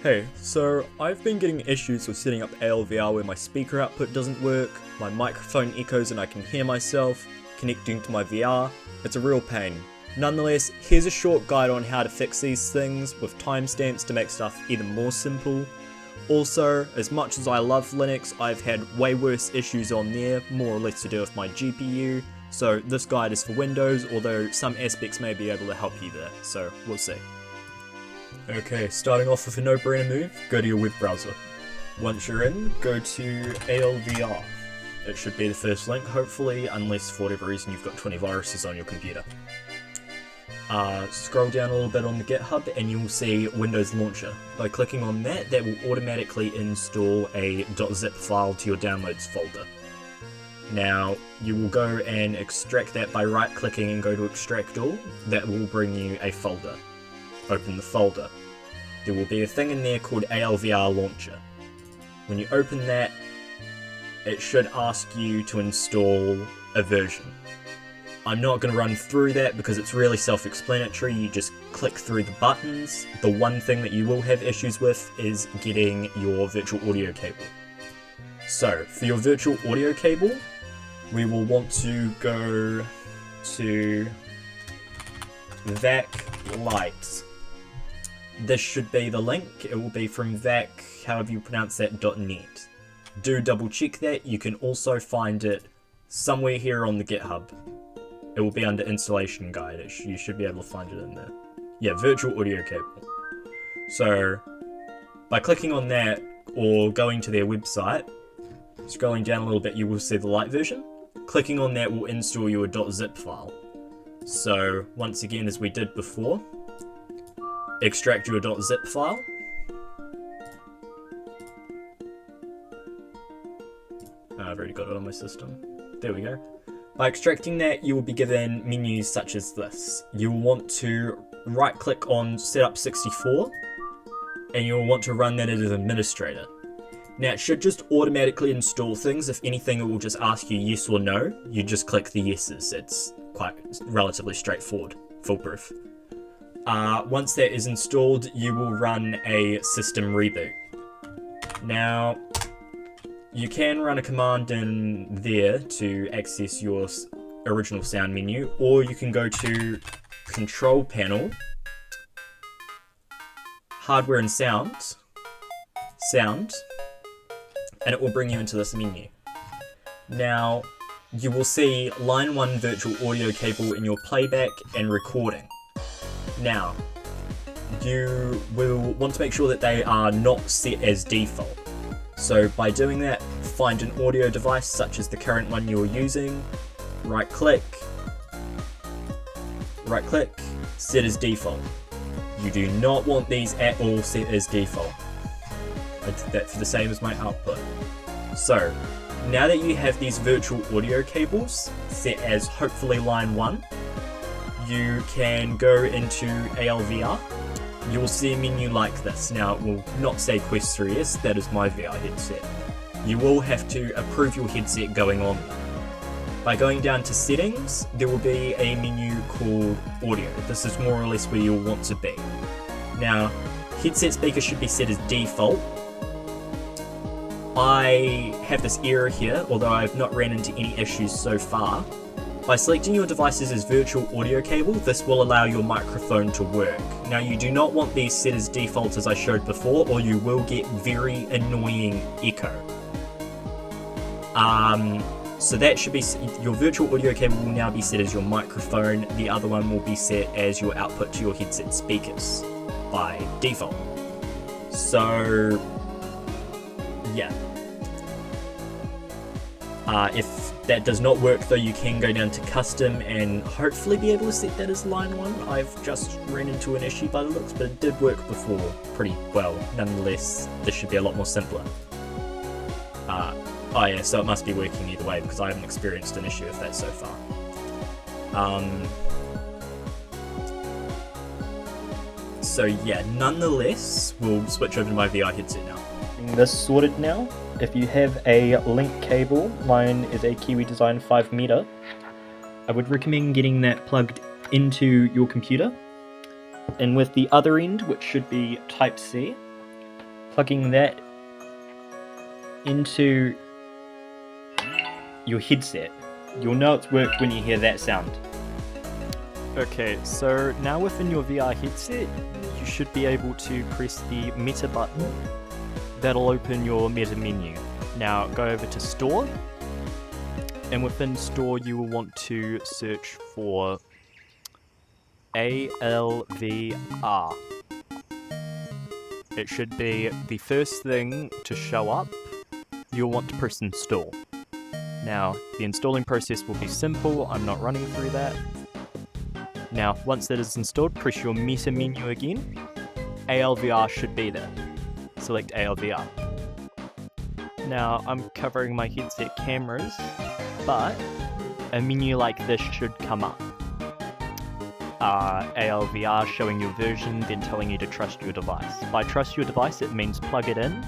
Hey, so I've been getting issues with setting up ALVR where my speaker output doesn't work, my microphone echoes and I can hear myself, connecting to my VR, it's a real pain. Nonetheless, here's a short guide on how to fix these things with timestamps to make stuff even more simple. Also, as much as I love Linux, I've had way worse issues on there, more or less to do with my GPU, so this guide is for Windows, although some aspects may be able to help you there, so we'll see. Okay, starting off with a no-brainer move, go to your web browser. Once you're in, go to ALVR. It should be the first link, hopefully, unless for whatever reason you've got 20 viruses on your computer. Scroll down a little bit on the GitHub and you'll see Windows Launcher. By clicking on that, that will automatically install a .zip file to your downloads folder. Now, you will go and extract that by right-clicking and go to Extract All. That will bring you a folder. Open the folder. There will be a thing in there called ALVR Launcher. When you open that, it should ask you to install a version. I'm not going to run through that because it's really self-explanatory. You just click through the buttons. The one thing that you will have issues with is getting your virtual audio cable. So, for your virtual audio cable, we will want to go to VAC Lite. This should be the link. It will be from VAC, however you pronounce that, .net. Do double check that. You can also find it somewhere here on the GitHub. It will be under installation guide. You should be able to find it in there. Yeah, virtual audio cable. So, by clicking on that or going to their website, scrolling down a little bit, you will see the light version. Clicking on that will install you a .zip file. So, once again, as we did before, extract your .zip file. I've already got it on my system. There we go. By extracting that, you will be given menus such as this. You will want to right-click on Setup 64, and you will want to run that as an administrator. Now, it should just automatically install things. If anything, it will just ask you yes or no. You just click the yeses. It's relatively straightforward, foolproof. Once that is installed, you will run a system reboot. Now, you can run a command in there to access your original sound menu, or you can go to Control Panel, Hardware and Sound, and it will bring you into this menu. Now, you will see line 1 virtual audio cable in your playback and recording. Now, you will want to make sure that they are not set as default. So by doing that, find an audio device such as the current one you're using, right click, set as default. You do not want these at all set as default. I did that for the same as my output. So, now that you have these virtual audio cables set as hopefully line 1, you can go into ALVR. You will see a menu like this. Now, it will not say Quest 3S, that is my VR headset. You will have to approve your headset going on. By going down to settings, there will be a menu called audio. This is more or less where you'll want to be. Now, headset speaker should be set as default. I have this error here, although I've not ran into any issues so far. By selecting your devices as virtual audio cable, this will allow your microphone to work. Now, you do not want these set as default as I showed before, or you will get very annoying echo. So that should be, your virtual audio cable will now be set as your microphone, the other one will be set as your output to your headset speakers by default. So, yeah. If that does not work though, you can go down to custom and hopefully be able to set that as line 1. I've just ran into an issue by the looks, but it did work before pretty well. Nonetheless, this should be a lot more simpler. Oh yeah, so it must be working either way because I haven't experienced an issue with that so far. So yeah, nonetheless, we'll switch over to my VR headset now. This sorted now. If you have a link cable, mine is a Kiwi Design 5 m, I would recommend getting that plugged into your computer. And with the other end, which should be Type-C, plugging that into your headset. You'll know it's worked when you hear that sound. Okay, so now within your VR headset, you should be able to press the Meta button. That'll open your Meta menu. Now go over to Store, and within Store you will want to search for ALVR. It should be the first thing to show up. You'll want to press Install. Now, the installing process will be simple, I'm not running through that. Now, once that is installed, press your Meta menu again. ALVR should be there. Select ALVR. Now, I'm covering my headset cameras, but a menu like this should come up. ALVR showing your version, then telling you to trust your device. By trust your device, it means plug it in,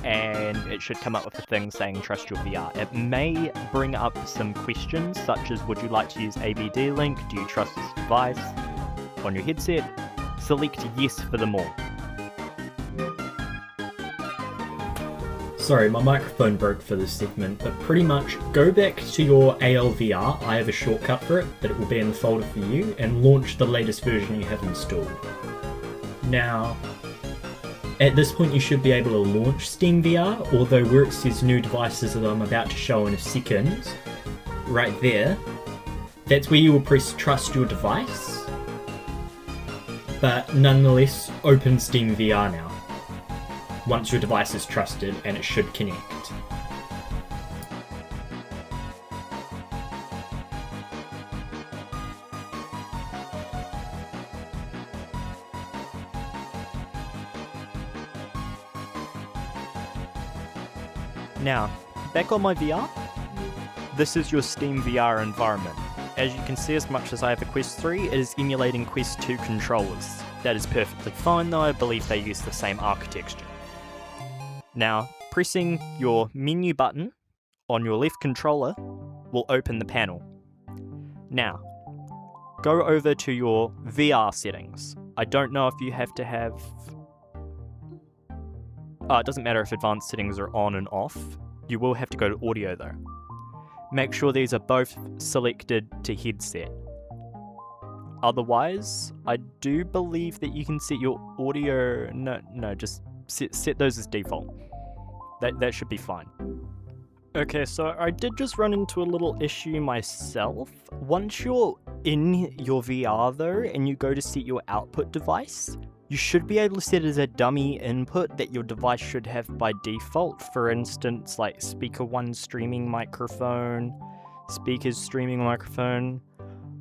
and it should come up with a thing saying trust your VR. It may bring up some questions such as, would you like to use ABD link? Do you trust this device? On your headset, select yes for them all. Sorry, my microphone broke for this segment, but pretty much go back to your ALVR, I have a shortcut for it, but it will be in the folder for you, and launch the latest version you have installed. Now, at this point you should be able to launch steamVR, although where it says new devices that I'm about to show in a second, right there, that's where you will press trust your device, but nonetheless open steamVR now, once your device is trusted, and it should connect. Now, back on my VR, this is your steamVR environment. As you can see, as much as I have a Quest 3, it is emulating Quest 2 controllers. That is perfectly fine though, I believe they use the same architecture. Now, pressing your menu button on your left controller will open the panel. Now, go over to your VR settings. I don't know if you have to have... it doesn't matter if advanced settings are on and off. You will have to go to audio though. Make sure these are both selected to headset. Otherwise, I do believe that you can set your audio... No, just set those as default. That should be fine. Okay, so I did just run into a little issue myself. Once you're in your VR though, and you go to set your output device, you should be able to set it as a dummy input that your device should have by default. For instance, like speaker 1 streaming microphone, speakers streaming microphone.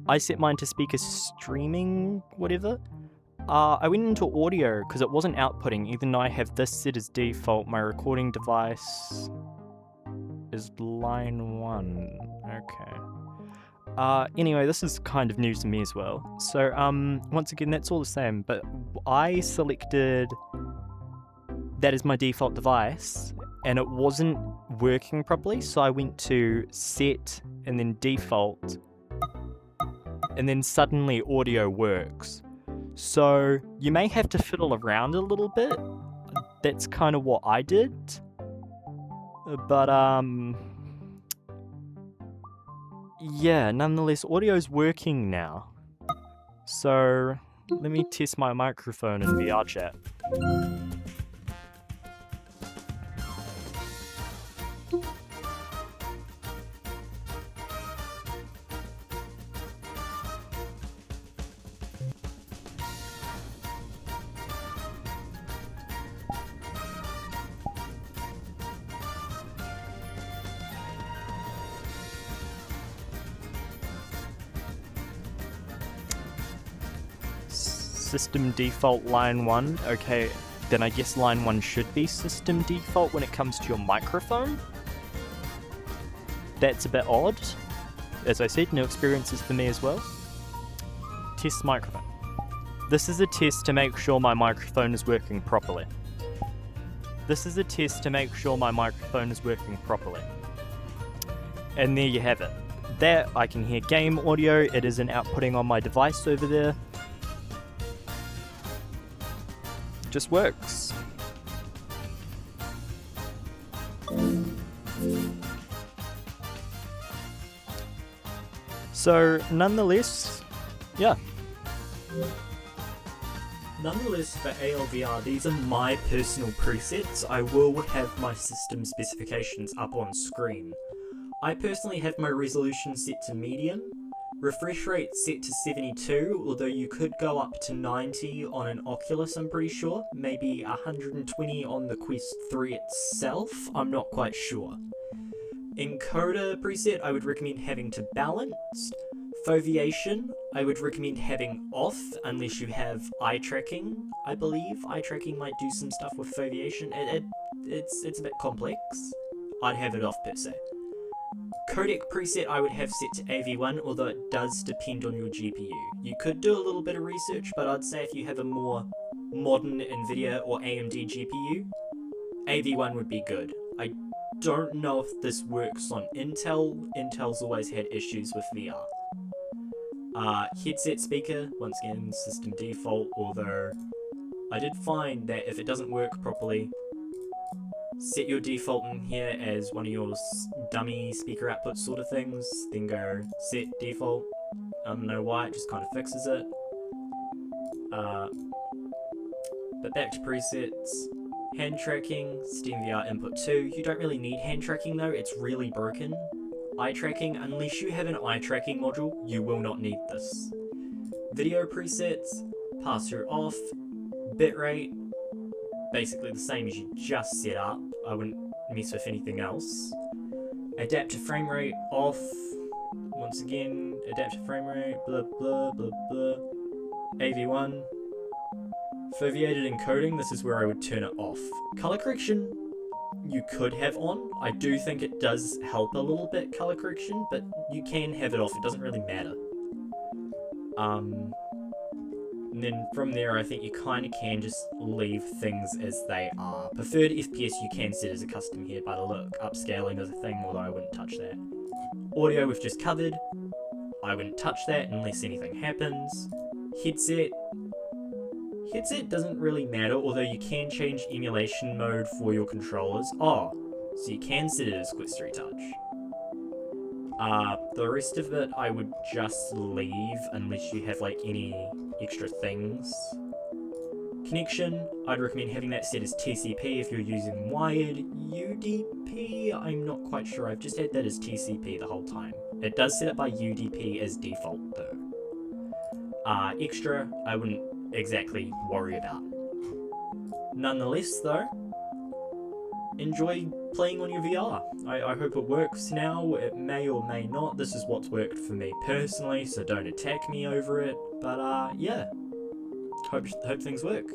I set mine to speaker streaming, whatever. I went into audio because it wasn't outputting, even though I have this set as default. My recording device is line 1. Okay. Anyway, this is kind of news to me as well. So, once again, that's all the same, but I selected that as my default device, and it wasn't working properly, so I went to set, and then default, and then suddenly audio works. So, you may have to fiddle around a little bit. That's kind of what I did. But, yeah, nonetheless, audio's working now. So, let me test my microphone in VR chat. System default line 1. Okay, then I guess line 1 should be system default when it comes to your microphone. That's a bit odd. As I said, new experiences for me as well. Test microphone. This is a test to make sure my microphone is working properly. And there you have it. There, I can hear game audio. It isn't outputting on my device over there. Just works. So nonetheless, yeah. Nonetheless, for ALVR, these are my personal presets. I will have my system specifications up on screen. I personally have my resolution set to medium, refresh rate set to 72, although you could go up to 90 on an Oculus, I'm pretty sure. Maybe 120 on the Quest 3 itself, I'm not quite sure. Encoder preset, I would recommend having to balanced. Foveation, I would recommend having off, unless you have eye tracking, I believe. Eye tracking might do some stuff with foveation. It's a bit complex. I'd have it off per se. Codec preset I would have set to AV1, although it does depend on your GPU. You could do a little bit of research, but I'd say if you have a more modern NVIDIA or AMD GPU, AV1 would be good. I don't know if this works on Intel. Intel's always had issues with VR. Headset speaker, once again, system default, although I did find that if it doesn't work properly, set your default in here as one of your dummy speaker output sort of things, then go set default. I don't know why, it just kind of fixes it. But back to presets. Hand tracking, steamVR input 2. You don't really need hand tracking though, it's really broken. Eye tracking, unless you have an eye tracking module, you will not need this. Video presets, pass-through off, bitrate, basically the same as you just set up. I wouldn't mess with anything else. Adaptive frame rate off. Once again, adaptive frame rate, blah blah blah blah. AV1. Foveated encoding, this is where I would turn it off. Color correction, you could have on. I do think it does help a little bit, color correction, but you can have it off, it doesn't really matter. And then from there, I think you kind of can just leave things as they are. Preferred FPS you can set as a custom here, by the look. Upscaling is a thing, although I wouldn't touch that. Audio we've just covered. I wouldn't touch that unless anything happens. Headset. Headset doesn't really matter, although you can change emulation mode for your controllers. Oh, so you can set it as Quest 3 Touch. The rest of it I would just leave unless you have like any extra things. Connection, I'd recommend having that set as TCP if you're using wired. UDP, I'm not quite sure, I've just had that as TCP the whole time. It does set it by UDP as default though. Extra, I wouldn't exactly worry about. Nonetheless though, enjoy playing on your VR. I hope it works now, it may or may not. This is what's worked for me personally, so don't attack me over it. But yeah, hope things work.